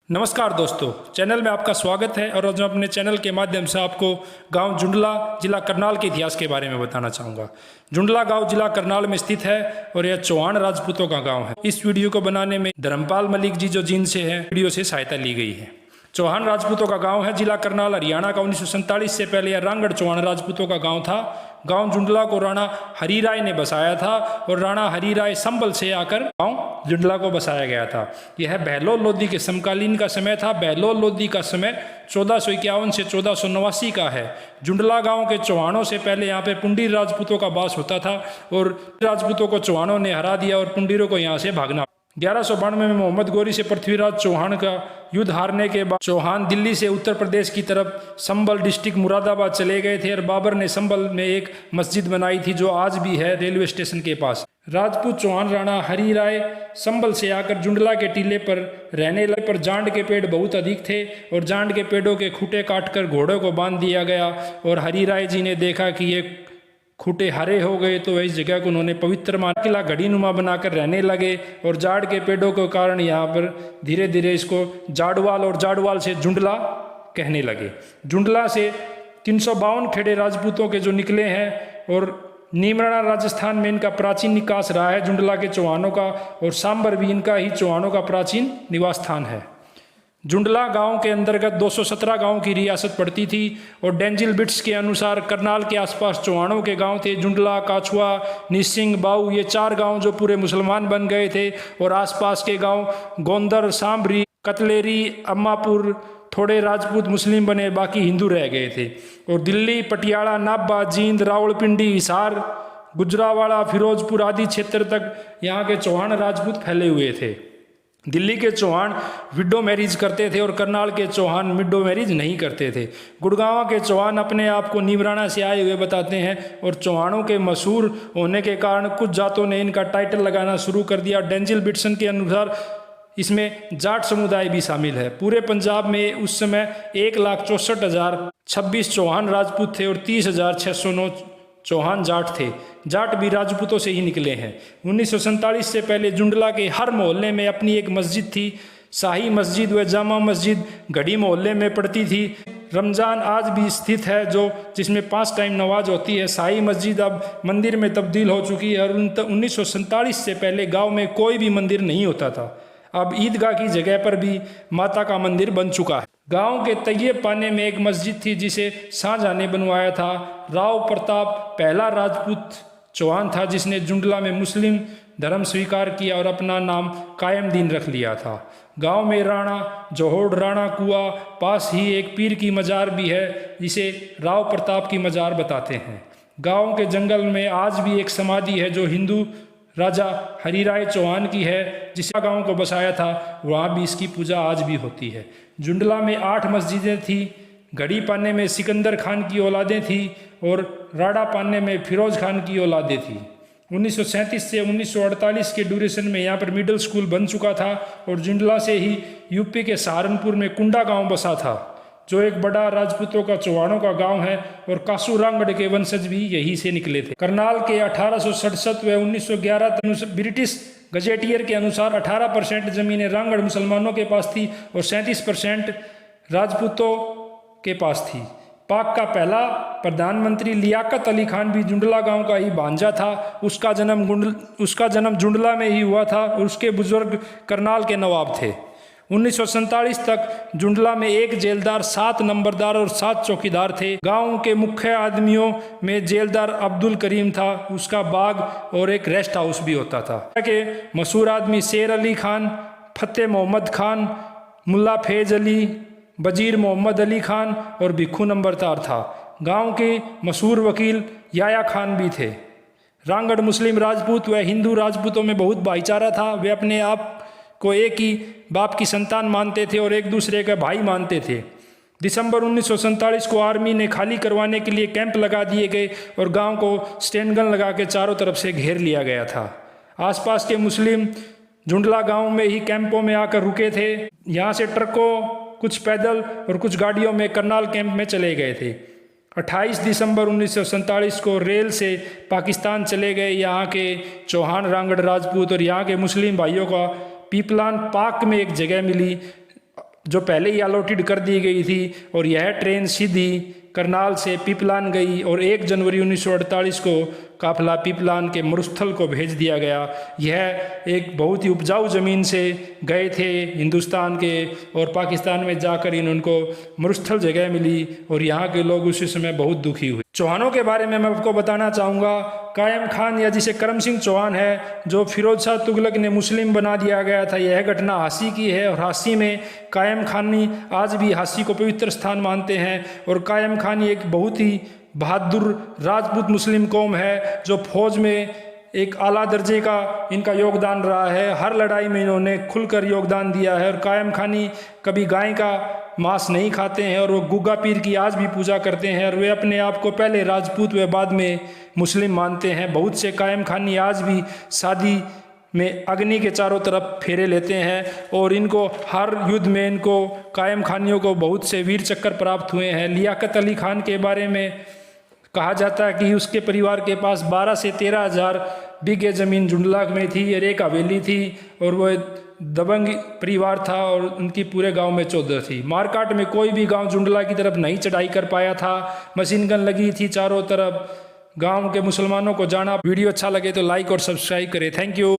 नमस्कार दोस्तों, चैनल में आपका स्वागत है। और आज मैं अपने चैनल के माध्यम से आपको गांव जुंडला जिला करनाल के इतिहास के बारे में बताना चाहूँगा। जुंडला गांव जिला करनाल में स्थित है और यह चौहान राजपूतों का गांव है। इस वीडियो को बनाने में धर्मपाल मलिक जी जो जींद से हैं, वीडियो से सहायता ली गई है। चौहान राजपूतों का गांव है, जिला करनाल, हरियाणा का। 1947 से पहले यह रांगड़ चौहान राजपूतों का गांव था। गांव जुंडला को राणा हरिराय ने बसाया था और राणा हरिराय संबल से आकर गांव जुंडला को बसाया गया था। यह बहलोल लोधी के समकालीन का समय था। बहलोल लोधी का समय 1451 से 1489 का है। जुंडला गांव के चौहानों से पहले यहाँ पे पुंडीर राजपूतों का वास होता था और राजपूतों को चौहानों ने हरा दिया और पुंडीरों को यहाँ से भागना। 1192 में मोहम्मद गौरी से पृथ्वीराज चौहान का युद्ध हारने के बाद चौहान दिल्ली से उत्तर प्रदेश की तरफ संबल डिस्ट्रिक्ट मुरादाबाद चले गए थे और बाबर ने संबल में एक मस्जिद बनाई थी जो आज भी है रेलवे स्टेशन के पास। राजपूत चौहान राणा हरिराय संबल से आकर जुंडला के टीले पर रहने लगे, पर जांड के पेड़ बहुत अधिक थे और जांड के पेड़ों के खूंटे काटकर घोड़ों को बांध दिया गया। और हरिराय जी ने देखा कि ये खूंटे हरे हो गए तो इस जगह को उन्होंने पवित्र मान किला घड़ी नुमा बनाकर रहने लगे। और जाड़ के पेड़ों के कारण यहाँ पर धीरे धीरे इसको जाड़वाल और जाड़वाल से जुंडला कहने लगे। जुंडला से 352 खेड़े राजपूतों के जो निकले हैं और नीमराणा राजस्थान में इनका प्राचीन निकास रहा है जुंडला के चौहानों का, और सांबर भी इनका ही चौहानों का प्राचीन निवास स्थान है। जुंडला गांव के अंतर्गत 217 गांव की रियासत पड़ती थी और डेंजिल बिट्स के अनुसार करनाल के आसपास चौहानों के गांव थे। जुंडला, काछुआ, निसिंग, बाऊ, ये 4 गांव जो पूरे मुसलमान बन गए थे और आसपास के गांव गोंदर, सांबरी, कतलेरी, अम्मापुर थोड़े राजपूत मुस्लिम बने, बाकी हिंदू रह गए थे। और दिल्ली, पटियाला, नाभा, जींद, रावलपिंडी, हिसार, गुजरावाड़ा, फिरोजपुर आदि क्षेत्र तक यहाँ के चौहान राजपूत फैले हुए थे। दिल्ली के चौहान विडो मैरिज करते थे और करनाल के चौहान मिडो मैरिज नहीं करते थे। गुड़गांव के चौहान अपने आप को नीमराणा से आए हुए बताते हैं और चौहानों के मशहूर होने के कारण कुछ जातों ने इनका टाइटल लगाना शुरू कर दिया। डेंजिल बिट्सन के अनुसार इसमें जाट समुदाय भी शामिल है। पूरे पंजाब में उस समय 1,64,026 चौहान राजपूत थे और 30,609 चौहान जाट थे। जाट भी राजपूतों से ही निकले हैं। 1947 से पहले जुंडला के हर मोहल्ले में अपनी एक मस्जिद थी। शाही मस्जिद व जामा मस्जिद घड़ी मोहल्ले में पड़ती थी। रमज़ान आज भी स्थित है जो जिसमें 5 टाइम नमाज होती है। शाही मस्जिद अब मंदिर में तब्दील हो चुकी है और 1947 से पहले गाँव में कोई भी मंदिर नहीं होता था। अब ईदगाह की जगह पर भी माता का मंदिर बन चुका है। गांव के तैयब पाने में एक मस्जिद थी जिसे शाहजहां ने बनवाया था। राव प्रताप पहला राजपूत चौहान था जिसने जुंडला में मुस्लिम धर्म स्वीकार किया और अपना नाम कायम दीन रख लिया था। गांव में राणा जोहोड़, राणा कुआ, पास ही एक पीर की मजार भी है जिसे राव प्रताप की मजार बताते हैं। गांव के जंगल में आज भी एक समाधि है जो हिंदू राजा हरिराय चौहान की है, जिस गांव को बसाया था। वहाँ भी इसकी पूजा आज भी होती है। जुंडला में 8 मस्जिदें थी। घड़ी पाने में सिकंदर खान की औलादें थी और राड़ा पाने में फिरोज खान की औलादें थी। 1937 से 1948 के ड्यूरेशन में यहाँ पर मिडिल स्कूल बन चुका था और जुंडला से ही यूपी के सहारनपुर में कुंडा गांव बसा था जो एक बड़ा राजपूतों का चौहानों का गांव है और कासू रांगड़ के वंशज भी यहीं से निकले थे। करनाल के 1867 व 1911 ब्रिटिश गजेटियर के अनुसार 18% जमीनें रांगड़ मुसलमानों के पास थी और 37% राजपूतों के पास थी। पाक का पहला प्रधानमंत्री लियाकत अली खान भी जुंडला गांव का ही भांजा था। उसका जन्म जुंडला में ही हुआ था और उसके बुजुर्ग करनाल के नवाब थे। 1947 तक जुंडला में 1 जेलदार, 7 नंबरदार और 7 चौकीदार थे। गांव के मुख्य आदमियों में जेलदार अब्दुल करीम था, उसका बाग और एक रेस्ट हाउस भी होता था। के मशहूर आदमी शेर अली खान, फतेह मोहम्मद खान, मुल्ला फैज अली, वजीर मोहम्मद अली खान और भिक्खू नंबरदार था। गांव के मशहूर वकील याया खान भी थे। रांगड़ मुस्लिम राजपूत व हिंदू राजपूतों में बहुत भाईचारा था। वे अपने आप को एक ही बाप की संतान मानते थे और एक दूसरे का भाई मानते थे। दिसंबर 1947 को आर्मी ने खाली करवाने के लिए कैंप लगा दिए गए और गांव को स्टैंड गन लगा के चारों तरफ से घेर लिया गया था। आसपास के मुस्लिम जुंडला गांव में ही कैंपों में आकर रुके थे। यहाँ से ट्रकों, कुछ पैदल और कुछ गाड़ियों में करनाल कैंप में चले गए थे। 28 दिसंबर 1947 को रेल से पाकिस्तान चले गए यहाँ के चौहान रांगड़ राजपूत और यहाँ के मुस्लिम भाइयों का पीपलान पाक में एक जगह मिली। जो पहले ही अलॉटेड कर दी गई थी, और यह ट्रेन सीधी करनाल से पीपलान गई और 1 जनवरी 1948 को काफिला पीपलान के मरुस्थल को भेज दिया गया। यह एक बहुत ही उपजाऊ ज़मीन से गए थे हिंदुस्तान के, और पाकिस्तान में जाकर इनको मरुस्थल जगह मिली और यहाँ के लोग उसी समय बहुत दुखी हुए। चौहानों के बारे में मैं आपको बताना चाहूँगा। कायम खान या जिसे करम सिंह चौहान है, जो फिरोज शाह तुगलक ने मुस्लिम बना दिया गया था, यह घटना हांसी की है, और हांसी में कायम खानी आज भी हांसी को पवित्र स्थान मानते हैं। और कायम खानी एक बहुत ही बहादुर राजपूत मुस्लिम कौम है, जो फौज में एक आला दर्जे का इनका योगदान रहा है। हर लड़ाई में इन्होंने खुलकर योगदान दिया है। और कायम खानी कभी गाय का मांस नहीं खाते हैं, और वो गुग्गा पीर की आज भी पूजा करते हैं, और वे अपने आप को पहले राजपूत व बाद में मुस्लिम मानते हैं। बहुत से कायम खानी आज भी शादी में अग्नि के चारों तरफ फेरे लेते हैं, और इनको हर युद्ध में इनको कायम खानियों को बहुत से वीर चक्र प्राप्त हुए हैं। लियाकत अली खान के बारे में कहा जाता है कि उसके परिवार के पास 12 से 13 हज़ार बीघे ज़मीन जुंडलाग में थी, और एक हवेली थी, और वह दबंग परिवार था, और उनकी पूरे गांव में 14 थी। मारकाट में कोई भी गांव जुंडला की तरफ नहीं चढ़ाई कर पाया था। मशीन गन लगी थी चारों तरफ। गांव के मुसलमानों को जाना। वीडियो अच्छा लगे तो लाइक और सब्सक्राइब करें। Thank you.